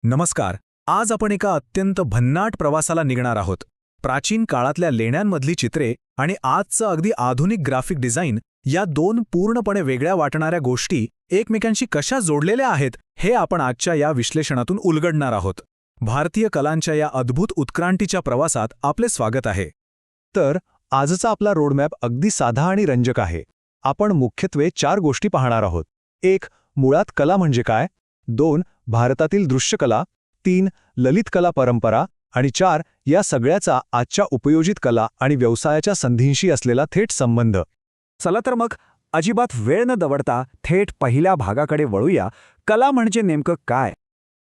नमस्कार. आज आपण एका अत्यंत भन्नाट प्रवासाला निघणार आहोत. प्राचीन काळातल्या लेण्यांमधली चित्रे आणि आजचं अगदी आधुनिक ग्राफिक डिझाईन या दोन पूर्णपणे वेगळ्या वाटणाऱ्या गोष्टी एकमेकांशी कशा जोडलेल्या आहेत हे आपण आजच्या या विश्लेषणातून उलगडणार आहोत. भारतीय कलांच्या या अद्भुत उत्क्रांतीच्या प्रवासात आपले स्वागत आहे. तर आजचा आपला रोडमॅप अगदी साधा आणि रंजक आहे. आपण मुख्यत्वे 4 गोष्टी पाहणार आहोत. 1. मुळात कला म्हणजे काय? 2. भारतातील दृश्यकला. 3. ललित कला परंपरा. आणि 4. या सगळ्याचा आजच्या उपयोजित कला आणि व्यवसायाच्या संधींशी असलेला थेट संबंध. चला तर मग अजिबात वेळ न दवडता थेट पहिल्या भागाकडे वळूया. कला म्हणजे नेमकं काय?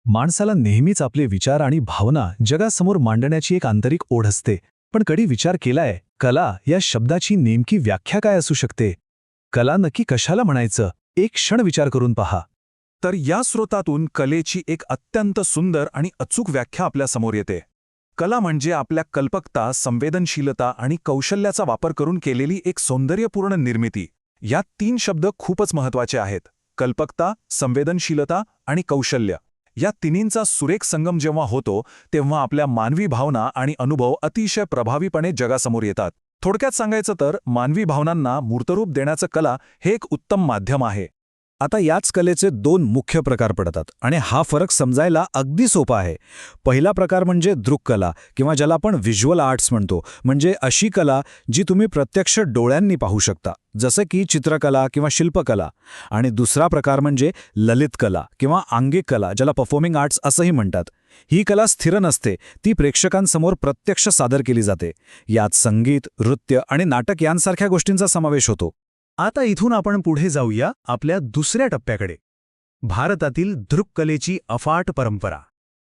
माणसाला नेहमीच आपले विचार आणि भावना जगासमोर मांडण्याची एक आंतरिक ओढ असते. पण कधी विचार केलाय, कला या शब्दाची नेमकी व्याख्या काय असू शकते? कला नक्की कशाला म्हणायचं? एक क्षण विचार करून पहा. तर या स्रोतातून कलेची एक अत्यंत सुंदर आणि अचूक व्याख्या आपल्यासमोर येते. कला म्हणजे आपल्या कल्पकता, संवेदनशीलता आणि कौशल्याचा वापर करून केलेली एक सौंदर्यपूर्ण निर्मिती. या 3 शब्द खूपच महत्त्वाचे आहेत. कल्पकता, संवेदनशीलता आणि कौशल्य. या तिन्हींचा सुरेख संगम जेव्हा होतो तेव्हा आपल्या मानवी भावना आणि अनुभव अतिशय प्रभावीपणे जगासमोर येतात. थोडक्यात सांगायचं तर मानवी भावनांना मूर्तरूप देण्याचं कला हे एक उत्तम माध्यम आहे. आता याच कलेचे 2 मुख्य प्रकार पडतात आणि हा फरक समजायला अगदी सोपा आहे. पहिला प्रकार म्हणजे दृक्कला किंवा ज्याला आपण व्हिज्युअल आर्ट्स म्हणतो, म्हणजे अशी कला जी तुम्ही प्रत्यक्ष डोळ्यांनी पाहू शकता, जसं की चित्रकला किंवा शिल्पकला. आणि दुसरा प्रकार म्हणजे ललित कला किंवा आंगिक कला, ज्याला परफॉर्मिंग आर्ट्स असंही म्हणतात. ही कला स्थिर नसते, ती प्रेक्षकांसमोर प्रत्यक्ष सादर केली जाते. यात संगीत, नृत्य आणि नाटक यांसारख्या गोष्टींचा समावेश होतो. आता इथून आपण पुढे जाऊया आपल्या दुसऱ्या टप्प्याकडे. भारतातील दृक्कलेची अफाट परंपरा.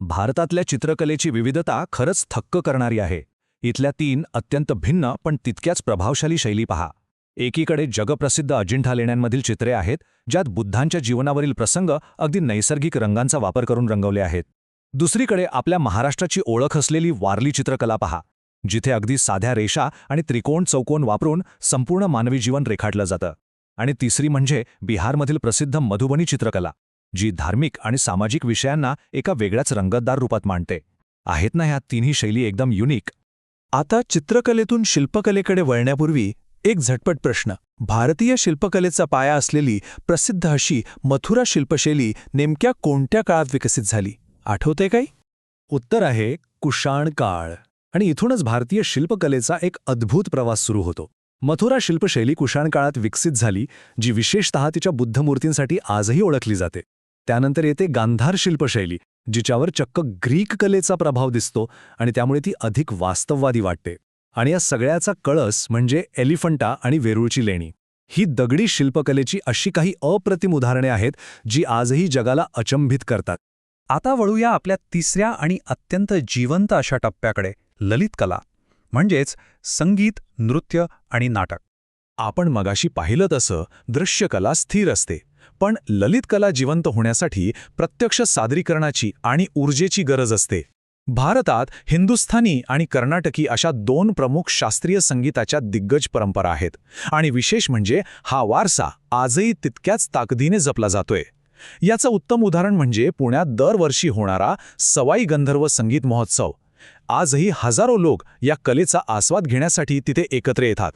भारतातल्या चित्रकलेची विविधता खरंच थक्क करणारी आहे. इथल्या 3 अत्यंत भिन्न पण तितक्याच प्रभावशाली शैली पहा. एकीकडे जगप्रसिद्ध अजिंठा लेण्यांमधील चित्रे आहेत, ज्यात बुद्धांच्या जीवनावरील प्रसंग अगदी नैसर्गिक रंगांचा वापर करून रंगवले आहेत. दुसरीकडे आपल्या महाराष्ट्राची ओळख असलेली वारली चित्रकला पहा, जिथे अगदी साध्या रेषा आणि त्रिकोण चौकोन वापरून संपूर्ण मानवी जीवन रेखाटलं जातं. आणि तिसरी म्हणजे बिहारमधील प्रसिद्ध मधुबनी चित्रकला, जी धार्मिक आणि सामाजिक विषयांना एका वेगळ्याच रंगतदार रूपात मांडते. आहेत ना ह्या तिन्ही शैली एकदम युनिक. आता चित्रकलेतून शिल्पकलेकडे वळण्यापूर्वी एक झटपट प्रश्न. भारतीय शिल्पकलेचा पाया असलेली प्रसिद्ध अशी मथुरा शिल्पशैली नेमक्या कोणत्या काळात विकसित झाली? आठवते काही? उत्तर आहे कुषाण काळ. आणि इथूनच भारतीय शिल्पकलेचा एक अद्भुत प्रवास सुरू होतो. मथुरा शिल्पशैली कुषाण काळात विकसित झाली, जी विशेषतः तिच्या बुद्धमूर्तींसाठी आजही ओळखली जाते. त्यानंतर येते गांधार शिल्पशैली, जिच्यावर चक्क ग्रीक कलेचा प्रभाव दिसतो आणि त्यामुळे ती अधिक वास्तववादी वाटते. आणि या सगळ्याचा कळस म्हणजे एलिफंटा आणि वेरूळची लेणी. ही दगडी शिल्पकलेची अशी काही अप्रतिम उदाहरणे आहेत, जी आजही जगाला अचंबित करतात. आता वळूया आपल्या तिसऱ्या आणि अत्यंत जिवंत अशा टप्प्याकडे, ललित कला, म्हणजेच संगीत, नृत्य आणि नाटक. आपण मगाशी पाहिलं तसं दृश्यकला स्थिर असते, पण ललित कला जिवंत होण्यासाठी प्रत्यक्ष सादरीकरणाची आणि ऊर्जेची गरज असते. भारतात हिंदुस्थानी आणि कर्नाटकी अशा 2 प्रमुख शास्त्रीय संगीताच्या दिग्गज परंपरा आहेत. आणि विशेष म्हणजे हा वारसा आजही तितक्याच ताकदीने जपला जातोय. याचं उत्तम उदाहरण म्हणजे पुण्यात दरवर्षी होणारा सवाई गंधर्व संगीत महोत्सव. आजही हजारो लोक या कलेचा आस्वाद घेण्यासाठी तिथे एकत्र येतात.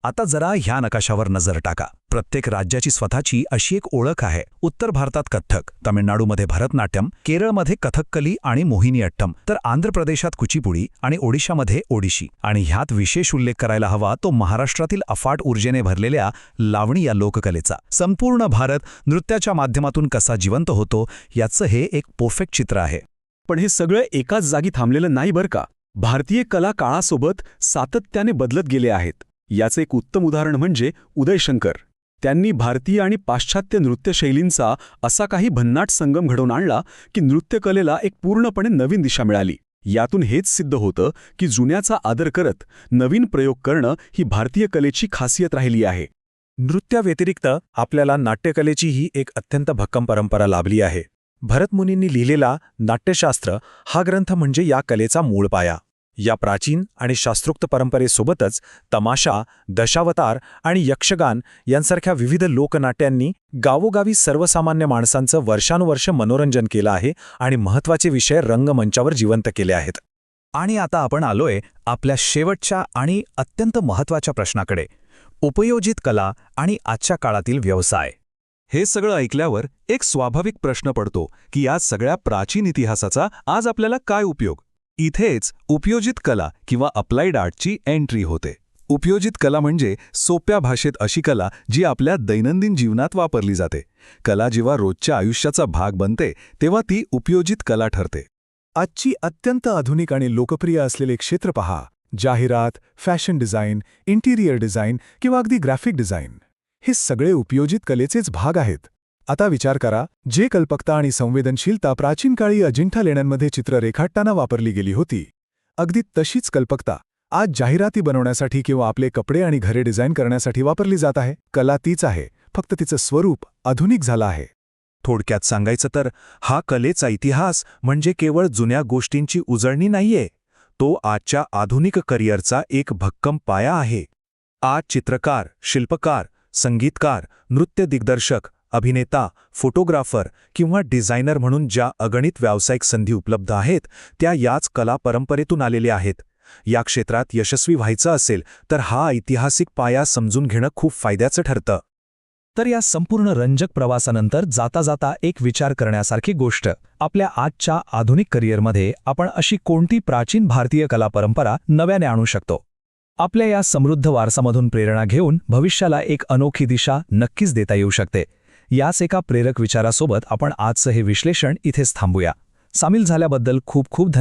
आता जरा ह्या नकाशावर नजर टाका. प्रत्येक राज्याची स्वतःची अशी एक ओळख आहे. उत्तर भारतात कथ्थक, तामिळनाडूमध्ये भरतनाट्यम, केरळमध्ये कथक्कली आणि मोहिनीअट्टम, तर आंध्र प्रदेशात कुचिपुडी आणि ओडिशामध्ये ओडिशी. आणि ह्यात विशेष उल्लेख करायला हवा तो महाराष्ट्रातील अफाट ऊर्जेने भरलेल्या लावणी या लोककलेचा. संपूर्ण भारत नृत्याच्या माध्यमातून कसा जिवंत होतो याचं हे एक परफेक्ट चित्र आहे. पण हे सगळं एकाच जागी थांबलेलं नाही बरं का. भारतीय कला काळासोबत सातत्याने बदलत गेले आहेत. याचं एक उत्तम उदाहरण म्हणजे उदय शंकर. त्यांनी भारतीय आणि पाश्चात्य नृत्यशैलींचा असा काही भन्नाट संगम घडवून आणला की नृत्यकलेला एक पूर्णपणे नवीन दिशा मिळाली. यातून हेच सिद्ध होतं की जुन्याचा आदर करत नवीन प्रयोग करणं ही भारतीय कलेची खासियत राहिली आहे. नृत्याव्यतिरिक्त आपल्याला नाट्यकलेचीही एक अत्यंत भक्कम परंपरा लाभली आहे. भरतमुनींनी लिहिलेला नाट्यशास्त्र हा ग्रंथ म्हणजे या कलेचा मूळ पाया. या प्राचीन आणि शास्त्रोक्त परंपरेसोबतच तमाशा, दशावतार आणि यक्षगान यांसारख्या विविध लोकनाट्यांनी गावोगावी सर्वसामान्य माणसांचं वर्षानुवर्ष मनोरंजन केलं आहे आणि महत्त्वाचे विषय रंगमंचावर जिवंत केले आहेत. आणि आता आपण आलोय आपल्या शेवटच्या आणि अत्यंत महत्त्वाच्या प्रश्नाकडे, उपयोजित कला आणि आजच्या काळातील व्यवसाय. हे सगळं ऐकल्यावर एक स्वाभाविक प्रश्न पडतो की या सगळ्या प्राचीन इतिहासाचा आज आपल्याला काय उपयोग. इथेच उपयोजित कला किंवा अप्लाइड आर्टची एंट्री होते. उपयोजित कला म्हणजे सोप्या भाषेत अशी कला जी आपल्या दैनंदिन जीवनात वापरली जाते. कला जेव्हा रोजच्या आयुष्याचा भाग बनते तेव्हा ती उपयोजित कला ठरते. आजची अत्यंत आधुनिक आणि लोकप्रिय असलेले क्षेत्र पहा, जाहिरात, फॅशन डिझाईन, इंटिरियर डिझाईन किंवा अगदी ग्राफिक डिझाईन. हे सगळे उपयोजित कलेचेच भाग आहेत. आता विचार करा, जे कल्पकता आणि संवेदनशीलता प्राचीन काळी अजिंठा लेण्यांमध्ये चित्र रेखाटताना वापरली गेली होती, अगदी तशीच कल्पकता आज जाहिराती बनवण्यासाठी किंवा आपले कपडे आणि घरे डिझाईन करण्यासाठी वापरली जात आहे. कला तीच आहे, फक्त तिचं स्वरूप आधुनिक झालं आहे. थोडक्यात सांगायचं तर हा कलेचा इतिहास म्हणजे केवळ जुन्या गोष्टींची उजळणी नाहीये, तो आजच्या आधुनिक करिअरचा एक भक्कम पाया आहे. आज चित्रकार, शिल्पकार, संगीतकार, नृत्य दिग्दर्शक, अभिनेता, फोटोग्राफर किंवा डिझायनर म्हणून ज्या अगणित व्यावसायिक संधी उपलब्ध आहेत त्या याच कला परंपरेतून आलेल्या आहेत. या क्षेत्रात यशस्वी व्हायचं असेल तर हा ऐतिहासिक पाया समजून घेणं खूप फायद्याचं ठरतं. तर या संपूर्ण रंजक प्रवासानंतर जाता जाता एक विचार करण्यासारखी गोष्ट, आपल्या आजच्या आधुनिक करिअरमध्ये आपण अशी कोणती प्राचीन भारतीय कला परंपरा नव्याने आणू शकतो. आपल्या या समृद्ध वारसामधून प्रेरणा घेऊन भविष्याला एक अनोखी दिशा नक्कीच देता येऊ शकते. याच एका प्रेरक विचारासोबत आपण आजचं हे विश्लेषण इथेच थांबूया. सामील झाल्याबद्दल खूप खूप धन्यवाद.